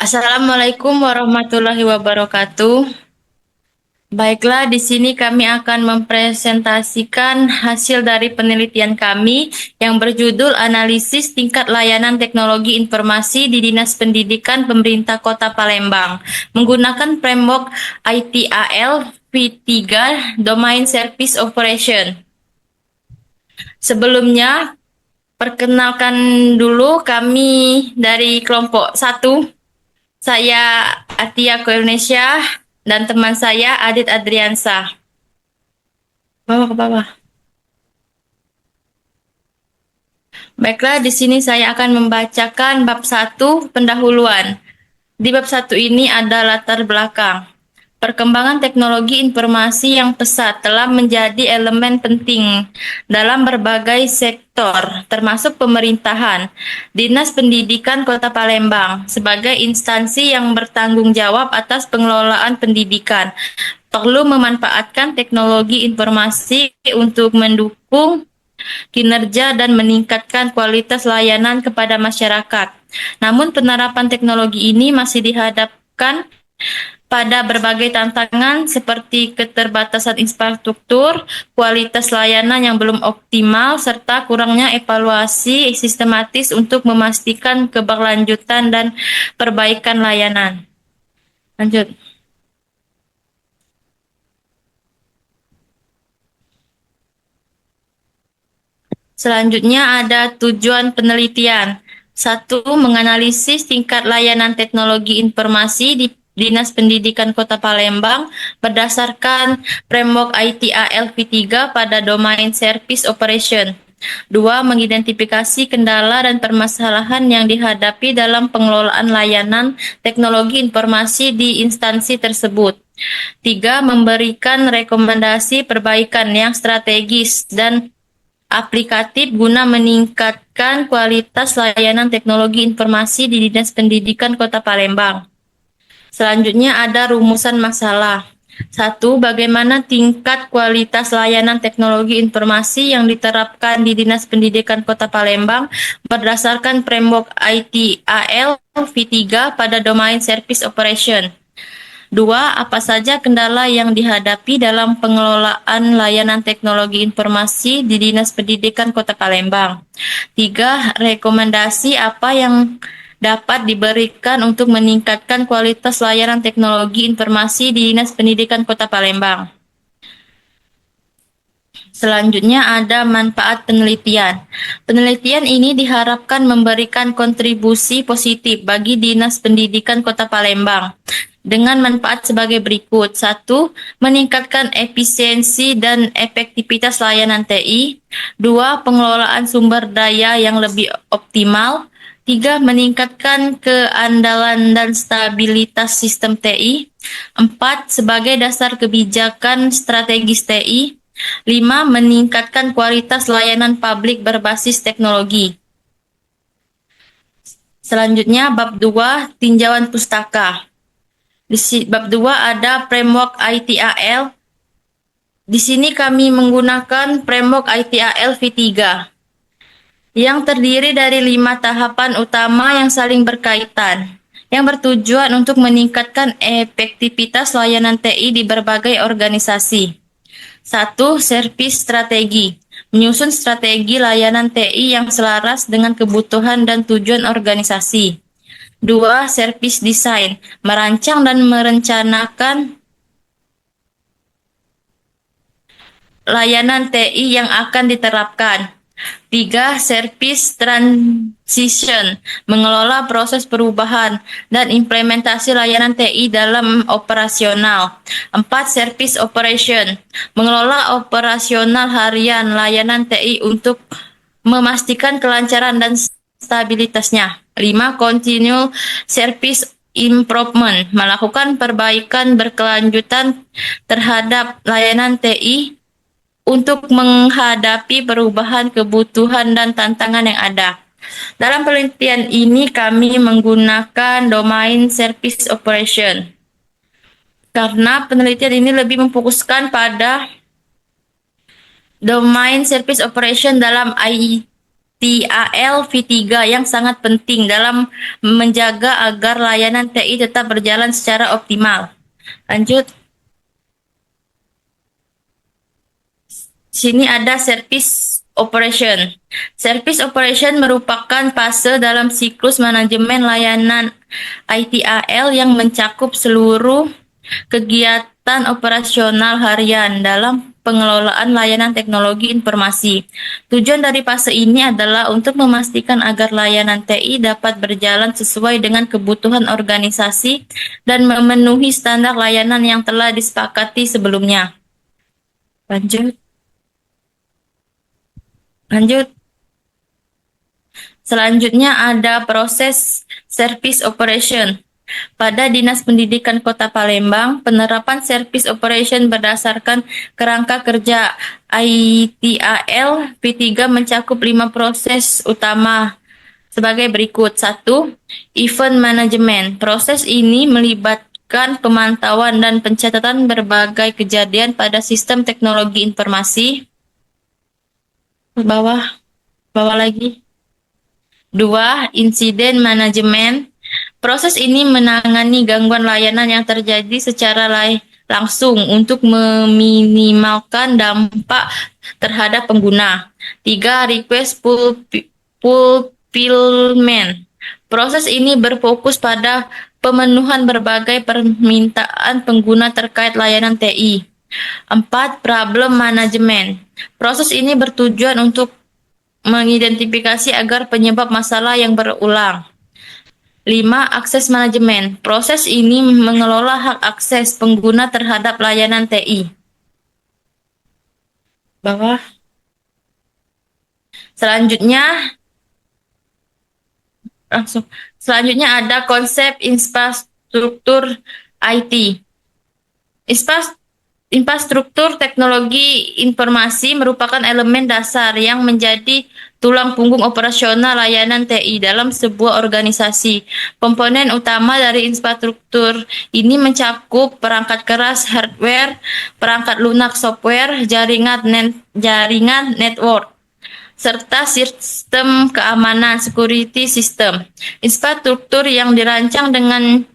Assalamualaikum warahmatullahi wabarakatuh. Baiklah, di sini kami akan mempresentasikan hasil dari penelitian kami yang berjudul Analisis Tingkat Layanan Teknologi Informasi di Dinas Pendidikan Pemerintah Kota Palembang menggunakan framework ITAL V3 Domain Service Operation. Sebelumnya, perkenalkan dulu kami dari kelompok 1. Saya Atia Indonesia dan teman saya Adit Adriansa. Bawah ke bawah. Baiklah, di sini saya akan membacakan bab 1 pendahuluan. Di bab 1 ini ada latar belakang. Perkembangan teknologi informasi yang pesat telah menjadi elemen penting dalam berbagai sektor, termasuk pemerintahan. Dinas Pendidikan Kota Palembang sebagai instansi yang bertanggung jawab atas pengelolaan pendidikan perlu memanfaatkan teknologi informasi untuk mendukung kinerja dan meningkatkan kualitas layanan kepada masyarakat. Namun penerapan teknologi ini masih dihadapkan pada berbagai tantangan seperti keterbatasan infrastruktur, kualitas layanan yang belum optimal, serta kurangnya evaluasi sistematis untuk memastikan keberlanjutan dan perbaikan layanan. Lanjut. Selanjutnya ada tujuan penelitian. 1. Menganalisis tingkat layanan teknologi informasi di Dinas Pendidikan Kota Palembang berdasarkan framework ITAL V3 pada domain Service Operation. 2. Mengidentifikasi kendala dan permasalahan yang dihadapi dalam pengelolaan layanan teknologi informasi di instansi tersebut. 3. Memberikan rekomendasi perbaikan yang strategis dan aplikatif guna meningkatkan kualitas layanan teknologi informasi di Dinas Pendidikan Kota Palembang. Selanjutnya ada rumusan masalah. 1. Bagaimana tingkat kualitas layanan teknologi informasi yang diterapkan di Dinas Pendidikan Kota Palembang berdasarkan framework ITAL V3 pada domain Service Operation. 2. Apa saja kendala yang dihadapi dalam pengelolaan layanan teknologi informasi di Dinas Pendidikan Kota Palembang. 3. Rekomendasi apa yang dapat diberikan untuk meningkatkan kualitas layanan teknologi informasi di Dinas Pendidikan Kota Palembang. Selanjutnya ada manfaat penelitian. Penelitian ini diharapkan memberikan kontribusi positif bagi Dinas Pendidikan Kota Palembang dengan manfaat sebagai berikut. 1. Meningkatkan efisiensi dan efektivitas layanan TI. 2. Pengelolaan sumber daya yang lebih optimal. 3. Meningkatkan keandalan dan stabilitas sistem TI. 4. Sebagai dasar kebijakan strategis TI. 5. Meningkatkan kualitas layanan publik berbasis teknologi. Selanjutnya, bab 2, tinjauan pustaka. Di bab 2 ada framework ITAL. Di sini kami menggunakan framework ITAL V3 yang terdiri dari 5 tahapan utama yang saling berkaitan, yang bertujuan untuk meningkatkan efektivitas layanan TI di berbagai organisasi. 1. Servis strategi. Menyusun strategi layanan TI yang selaras dengan kebutuhan dan tujuan organisasi. 2. Servis desain. Merancang dan merencanakan layanan TI yang akan diterapkan. 3. Service transition, mengelola proses perubahan dan implementasi layanan TI dalam operasional. 4. Service operation, mengelola operasional harian layanan TI untuk memastikan kelancaran dan stabilitasnya. 5. Continual service improvement, melakukan perbaikan berkelanjutan terhadap layanan TI untuk menghadapi perubahan kebutuhan dan tantangan yang ada. Dalam penelitian ini kami menggunakan domain service operation karena penelitian ini lebih memfokuskan pada domain service operation dalam ITAL ITAL V3 yang sangat penting dalam menjaga agar layanan TI tetap berjalan secara optimal. Lanjut. Sini ada service operation. Service operation merupakan fase dalam siklus manajemen layanan ITAL yang mencakup seluruh kegiatan operasional harian dalam pengelolaan layanan teknologi informasi. Tujuan dari fase ini adalah untuk memastikan agar layanan TI dapat berjalan sesuai dengan kebutuhan organisasi dan memenuhi standar layanan yang telah disepakati sebelumnya. Lanjut. Selanjutnya ada proses service operation. Pada Dinas Pendidikan Kota Palembang, penerapan service operation berdasarkan kerangka kerja ITAL P3 mencakup 5 proses utama sebagai berikut. 1. Event management. Proses ini melibatkan pemantauan dan pencatatan berbagai kejadian pada sistem teknologi informasi. Bawah lagi. 2. Insiden manajemen. Proses ini menangani gangguan layanan yang terjadi secara langsung untuk meminimalkan dampak terhadap pengguna. 3. Request fulfillment. Proses ini berfokus pada pemenuhan berbagai permintaan pengguna terkait layanan TI. 4. Problem management. Proses ini bertujuan untuk mengidentifikasi agar penyebab masalah yang berulang. 5. Akses manajemen. Proses ini mengelola hak akses pengguna terhadap layanan TI. Bawah. Selanjutnya ada konsep infrastruktur IT. Infrastruktur teknologi informasi merupakan elemen dasar yang menjadi tulang punggung operasional layanan TI dalam sebuah organisasi. Komponen utama dari infrastruktur ini mencakup perangkat keras hardware, perangkat lunak software, jaringan network, serta sistem keamanan security system. Infrastruktur yang dirancang dengan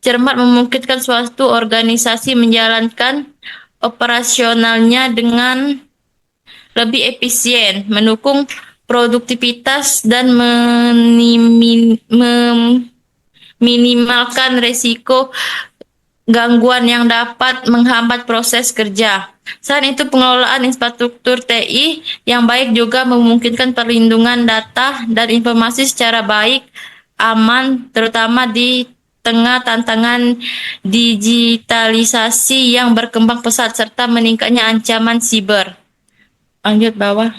cermat memungkinkan suatu organisasi menjalankan operasionalnya dengan lebih efisien, mendukung produktivitas dan meminimalkan risiko gangguan yang dapat menghambat proses kerja. Selain itu, pengelolaan infrastruktur TI yang baik juga memungkinkan perlindungan data dan informasi secara baik, aman, terutama di tengah tantangan digitalisasi yang berkembang pesat serta meningkatnya ancaman siber. Lanjut bawah.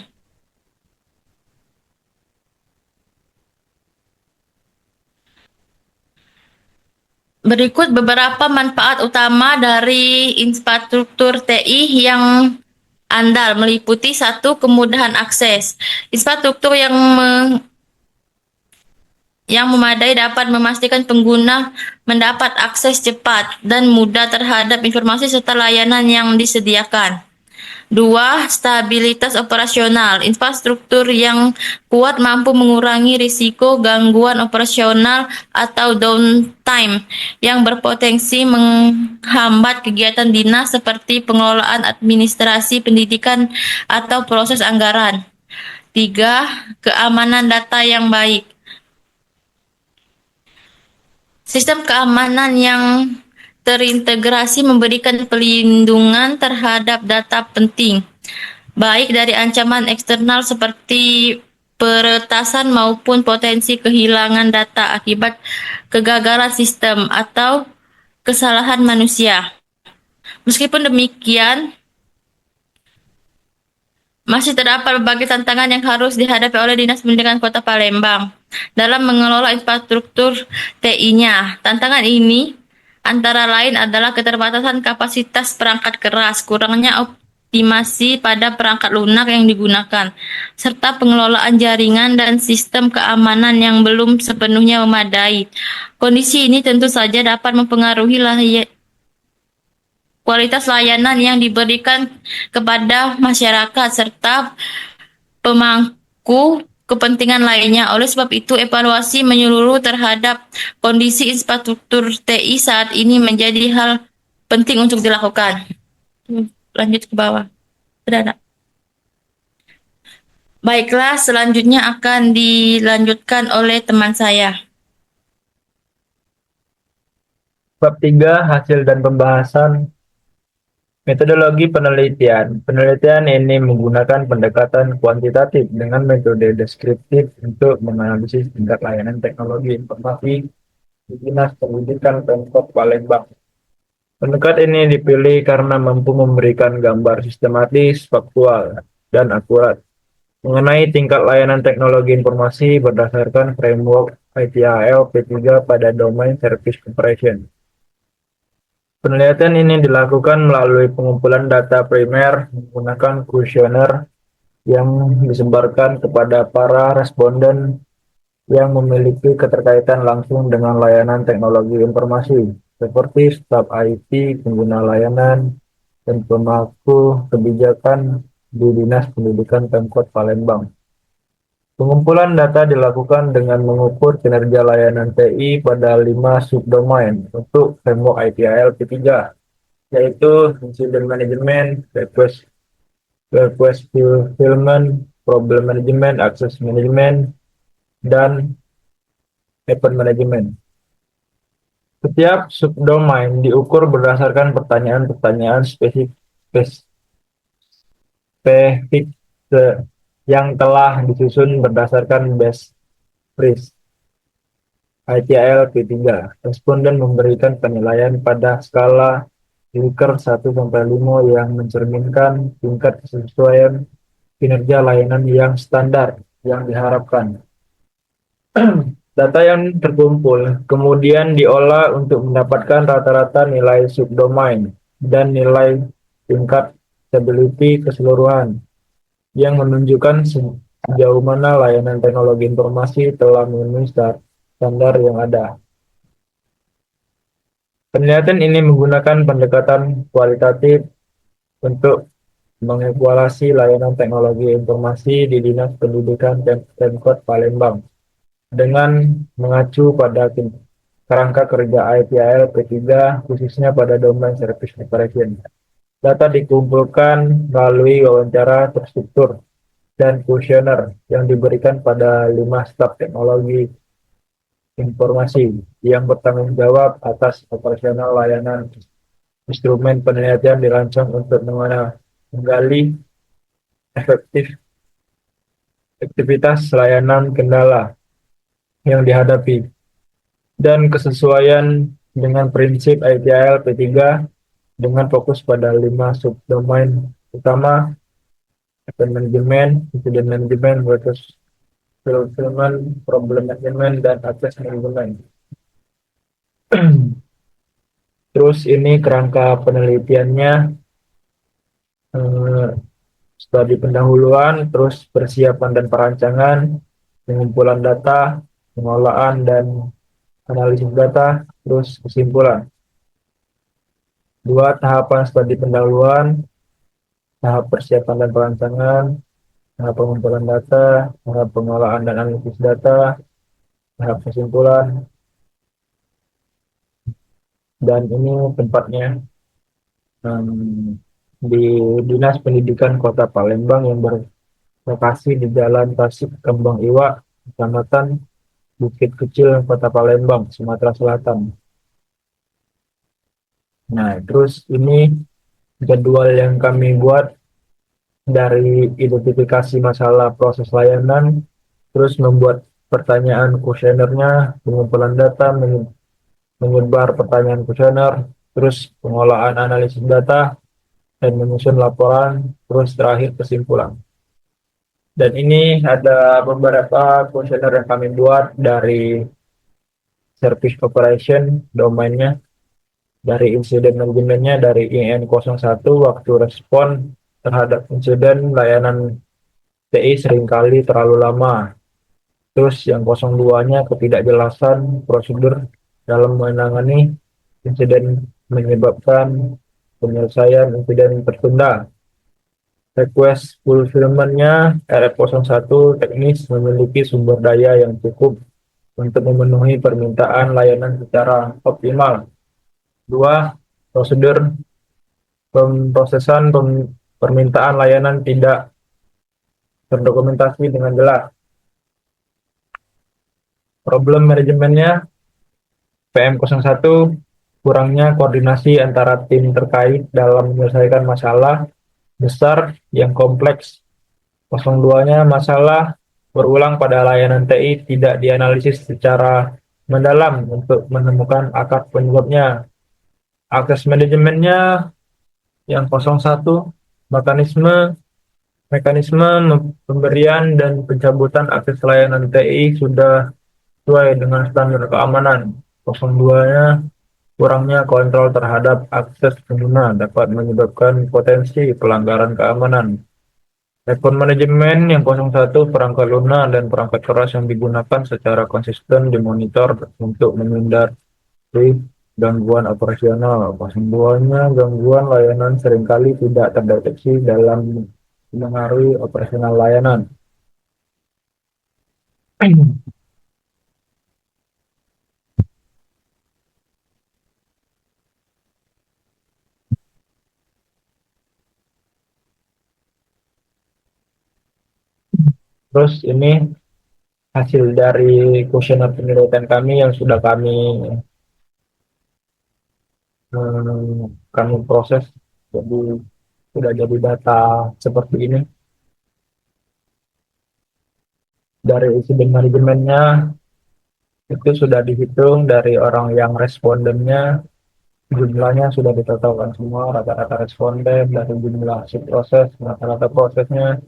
Berikut beberapa manfaat utama dari infrastruktur TI yang andal, meliputi 1. Kemudahan akses. Infrastruktur yang memadai dapat memastikan pengguna mendapat akses cepat dan mudah terhadap informasi serta layanan yang disediakan. 2. Stabilitas operasional. Infrastruktur yang kuat mampu mengurangi risiko gangguan operasional atau downtime yang berpotensi menghambat kegiatan dinas seperti pengelolaan administrasi pendidikan atau proses anggaran. 3. Keamanan data yang baik. Sistem keamanan yang terintegrasi memberikan perlindungan terhadap data penting, baik dari ancaman eksternal seperti peretasan maupun potensi kehilangan data akibat kegagalan sistem atau kesalahan manusia. Meskipun demikian, masih terdapat berbagai tantangan yang harus dihadapi oleh Dinas Pendidikan Kota Palembang dalam mengelola infrastruktur TI-nya. Tantangan ini antara lain adalah keterbatasan kapasitas perangkat keras, kurangnya optimasi pada perangkat lunak yang digunakan, serta pengelolaan jaringan dan sistem keamanan yang belum sepenuhnya memadai. Kondisi ini tentu saja dapat mempengaruhi kualitas layanan yang diberikan kepada masyarakat serta pemangku kepentingan lainnya. Oleh sebab itu, evaluasi menyeluruh terhadap kondisi infrastruktur TI saat ini menjadi hal penting untuk dilakukan. Lanjut ke bawah. Sudah ada. Baiklah, selanjutnya akan dilanjutkan oleh teman saya. Bab 3, hasil dan pembahasan metodologi penelitian. Penelitian ini menggunakan pendekatan kuantitatif dengan metode deskriptif untuk menganalisis tingkat layanan teknologi informasi di Dinas Pendidikan Pemkot Palembang. Pendekatan ini dipilih karena mampu memberikan gambar sistematis, faktual, dan akurat mengenai tingkat layanan teknologi informasi berdasarkan framework ITIL P3 pada domain Service Operation. Penelitian ini dilakukan melalui pengumpulan data primer menggunakan kuesioner yang disebarkan kepada para responden yang memiliki keterkaitan langsung dengan layanan teknologi informasi, seperti staf IT, pengguna layanan, dan pemangku kebijakan di Dinas Pendidikan Pemkot Palembang. Pengumpulan data dilakukan dengan mengukur kinerja layanan TI pada 5 subdomain untuk framework ITIL P3, yaitu incident management, request fulfillment, problem management, access management, dan event management. Setiap subdomain diukur berdasarkan pertanyaan-pertanyaan spesifik yang telah disusun berdasarkan best risk ITIL P3. Responden memberikan penilaian pada skala Likert 1-5 yang mencerminkan tingkat kesesuaian kinerja layanan yang standar yang diharapkan. Data yang terkumpul kemudian diolah untuk mendapatkan rata-rata nilai subdomain dan nilai tingkat stability keseluruhan yang menunjukkan sejauh mana layanan teknologi informasi telah memenuhi standar yang ada. Penelitian ini menggunakan pendekatan kualitatif untuk mengevaluasi layanan teknologi informasi di Dinas Pendidikan Pemkot Palembang dengan mengacu pada kerangka kerja ITIL P3 khususnya pada domain service operation. Data dikumpulkan melalui wawancara terstruktur dan kuesioner yang diberikan pada 5 staf teknologi informasi yang bertanggung jawab atas operasional layanan. Instrumen penelitian dirancang untuk menggali efektivitas layanan kendala yang dihadapi dan kesesuaian dengan prinsip ITIL P3 dengan fokus pada 5 subdomain utama: event management, incident management, request fulfillment, problem management, dan access management. Terus ini kerangka penelitiannya, studi pendahuluan, terus persiapan dan perancangan, pengumpulan data, pengolahan dan analisis data, terus kesimpulan. 2 tahapan studi pendahuluan, tahap persiapan dan perancangan, tahap pengumpulan data, tahap pengolahan dan analisis data, tahap kesimpulan. Dan ini tempatnya di Dinas Pendidikan Kota Palembang yang berlokasi di Jalan Tasik Kembang Iwa, Kecamatan Bukit Kecil, Kota Palembang, Sumatera Selatan. Nah, terus ini jadwal yang kami buat dari identifikasi masalah proses layanan, terus membuat pertanyaan kuesionernya, pengumpulan data, menyebar pertanyaan kuesioner, terus pengolahan analisis data, dan menyusun laporan, terus terakhir kesimpulan. Dan ini ada beberapa kuesioner yang kami buat dari service operation domainnya, dari insiden manajemennya, dari IN01 waktu respon terhadap insiden layanan TI seringkali terlalu lama. Terus yang 02-nya ketidakjelasan prosedur dalam menangani insiden menyebabkan penyelesaian insiden tertunda. Request fulfillment-nya RF01 teknis memiliki sumber daya yang cukup untuk memenuhi permintaan layanan secara optimal. Dua, prosedur pemrosesan permintaan layanan tidak terdokumentasi dengan jelas. Problem manajemennya PM01, kurangnya koordinasi antara tim terkait dalam menyelesaikan masalah besar yang kompleks. 02-nya masalah berulang pada layanan TI tidak dianalisis secara mendalam untuk menemukan akar penyebabnya. Akses manajemennya yang 01, mekanisme mekanisme pemberian dan pencabutan akses layanan TI sudah sesuai dengan standar keamanan. 02-nya kurangnya kontrol terhadap akses pengguna dapat menyebabkan potensi pelanggaran keamanan. Rekon manajemen yang 01, perangkat lunak dan perangkat keras yang digunakan secara konsisten dimonitor untuk menghindari gangguan operasional. 02-nya gangguan layanan seringkali tidak terdeteksi dalam mengaruhi operasional layanan. Terus ini hasil dari kuesioner penelitian kami yang sudah kami proses, jadi sudah jadi data seperti ini. Dari insiden manajemennya itu sudah dihitung dari orang yang respondennya, jumlahnya sudah ditotalkan semua, rata-rata responden dari jumlah subproses, rata-rata prosesnya.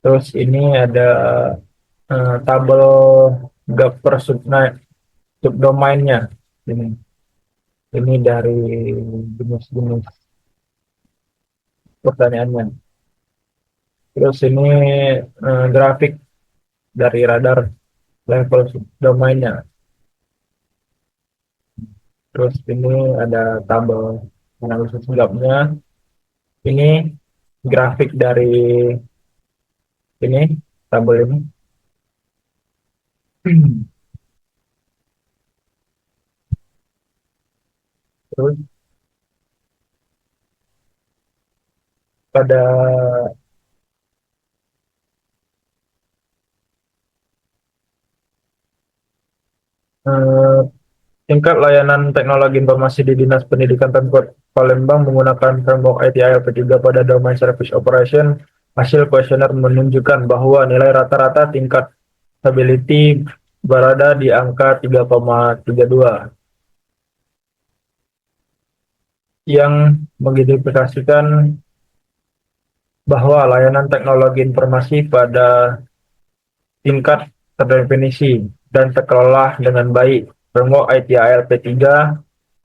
Terus ini ada tabel gap per subdomainnya. Ini dari jenis-jenis pertanyaannya. Terus ini grafik dari radar level subdomainnya. Terus ini ada tabel analisis gapnya. Ini grafik dari ini tabel ini. Terus pada eh, tingkat layanan teknologi informasi di Dinas Pendidikan Pemkot Palembang menggunakan framework ITIL P3 pada domain service operation. Hasil kuesioner menunjukkan bahwa nilai rata-rata tingkat stability berada di angka 3,32 yang mengidentifikasikan bahwa layanan teknologi informasi pada tingkat terdefinisi dan terkelola dengan baik. Framework ITIL P3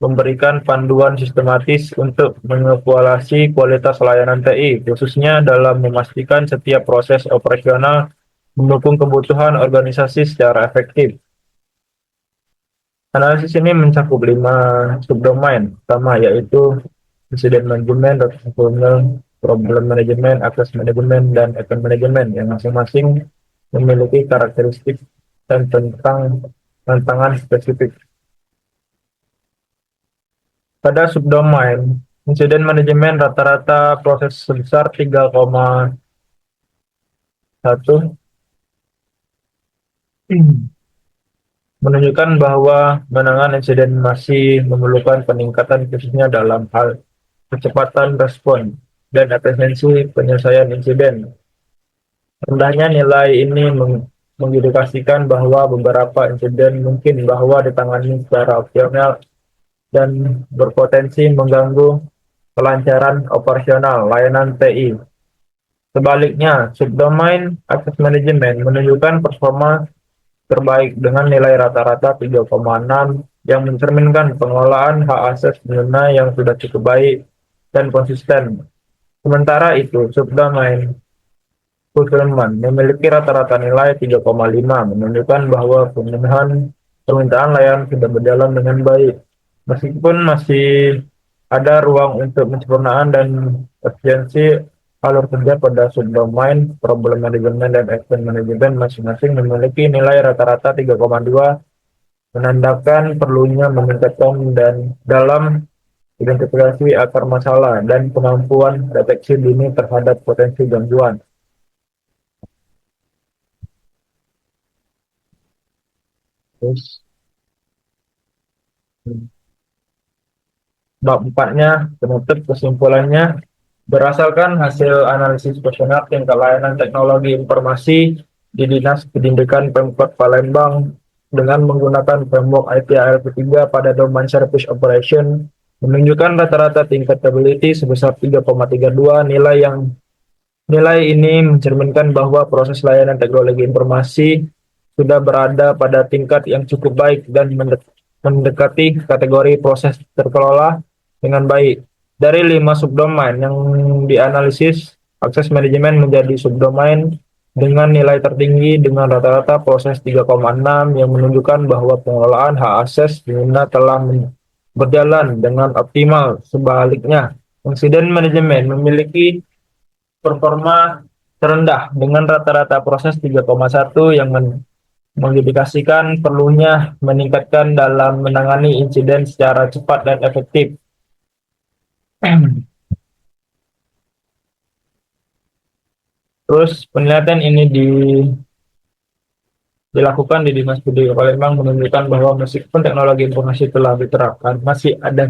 memberikan panduan sistematis untuk mengevaluasi kualitas layanan TI, khususnya dalam memastikan setiap proses operasional mendukung kebutuhan organisasi secara efektif. Analisis ini mencakup 5 subdomain utama, yaitu incident management, problem management, access management, dan account management, yang masing-masing memiliki karakteristik dan tantangan spesifik. Pada subdomain incident management, rata-rata proses sebesar 3,1 menunjukkan bahwa penanganan insiden masih memerlukan peningkatan, khususnya dalam hal kecepatan respon dan efisiensi penyelesaian insiden. Rendahnya nilai ini mengindikasikan bahwa beberapa insiden mungkin bahwa ditangani secara opsional dan berpotensi mengganggu kelancaran operasional layanan TI. Sebaliknya, subdomain access management menunjukkan performa terbaik dengan nilai rata-rata 3,6 yang mencerminkan pengelolaan hak akses pengguna yang sudah cukup baik dan konsisten. Sementara itu, subdomain fulfillment memiliki rata-rata nilai 3,5, menunjukkan bahwa permintaan layanan sudah berjalan dengan baik. Meskipun masih ada ruang untuk penyempurnaan dan efisiensi alur kerja pada subdomain problem management dan event management masing-masing memiliki nilai rata-rata 3,2, menandakan perlunya meningkatkan dan dalam identifikasi akar masalah dan kemampuan deteksi dini terhadap potensi gangguan. Terus bab 4-nya penutup kesimpulannya berdasarkan hasil analisis kuesioner tingkat layanan teknologi informasi di Dinas Pendidikan Pemkot Palembang dengan menggunakan framework ITIL 3 pada domain service operation menunjukkan rata-rata tingkat ability sebesar 3,32. Nilai ini mencerminkan bahwa proses layanan teknologi informasi sudah berada pada tingkat yang cukup baik dan mendekati kategori proses terkelola dengan baik. Dari 5 subdomain yang dianalisis, akses manajemen menjadi subdomain dengan nilai tertinggi dengan rata-rata proses 3,6 yang menunjukkan bahwa pengelolaan hak akses pengguna telah berjalan dengan optimal. Sebaliknya, insiden manajemen memiliki performa terendah dengan rata-rata proses 3,1 yang mengindikasikan perlunya meningkatkan dalam menangani insiden secara cepat dan efektif. Terus penelitian ini dilakukan di Dinas Pendidikan Palembang menunjukkan bahwa meskipun teknologi informasi telah diterapkan, masih ada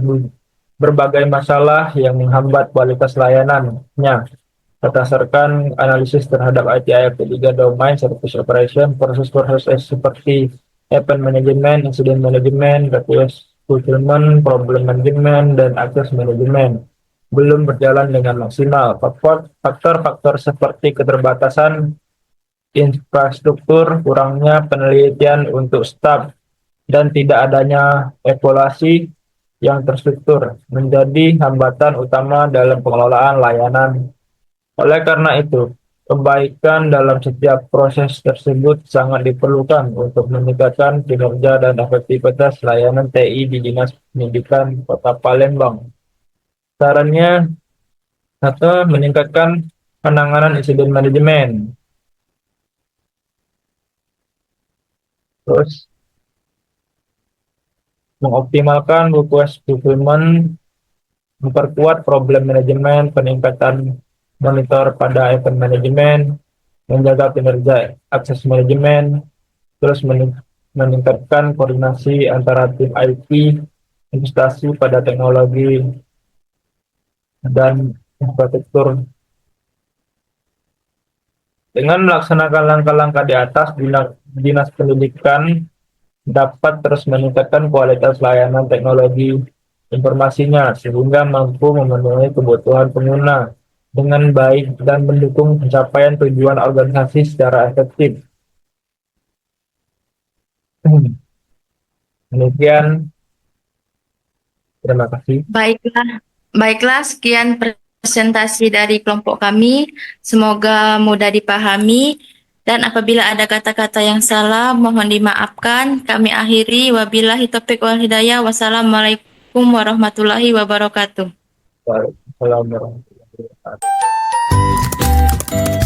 berbagai masalah yang menghambat kualitas layanannya. Berdasarkan analisis terhadap ITIL 3 domain service operation, proses-proses seperti event management, incident management, request fulfillment, problem management, dan access management belum berjalan dengan maksimal. Faktor-faktor seperti keterbatasan infrastruktur, kurangnya penelitian untuk staf, dan tidak adanya evaluasi yang terstruktur menjadi hambatan utama dalam pengelolaan layanan. Oleh karena itu, kebaikan dalam setiap proses tersebut sangat diperlukan untuk meningkatkan kinerja dan efektivitas layanan TI di Dinas Pendidikan Kota Palembang. Sarannya, satu, meningkatkan penanganan insiden manajemen. Terus, mengoptimalkan request fulfillment, memperkuat problem manajemen, peningkatan monitor pada event manajemen, menjaga kinerja akses manajemen, terus meningkatkan koordinasi antara tim IT, investasi pada teknologi dan infrastruktur. Dengan melaksanakan langkah-langkah di atas, Dinas Pendidikan dapat terus meningkatkan kualitas layanan teknologi informasinya sehingga mampu memenuhi kebutuhan pengguna dengan baik dan mendukung pencapaian tujuan organisasi secara efektif. Demikian, terima kasih. Baiklah, sekian presentasi dari kelompok kami. Semoga mudah dipahami. Dan apabila ada kata-kata yang salah, mohon dimaafkan. Kami akhiri. Wabillahi taufiq wal hidayah. Wassalamualaikum warahmatullahi wabarakatuh. Waalaikumsalam warahmatullahi wabarakatuh.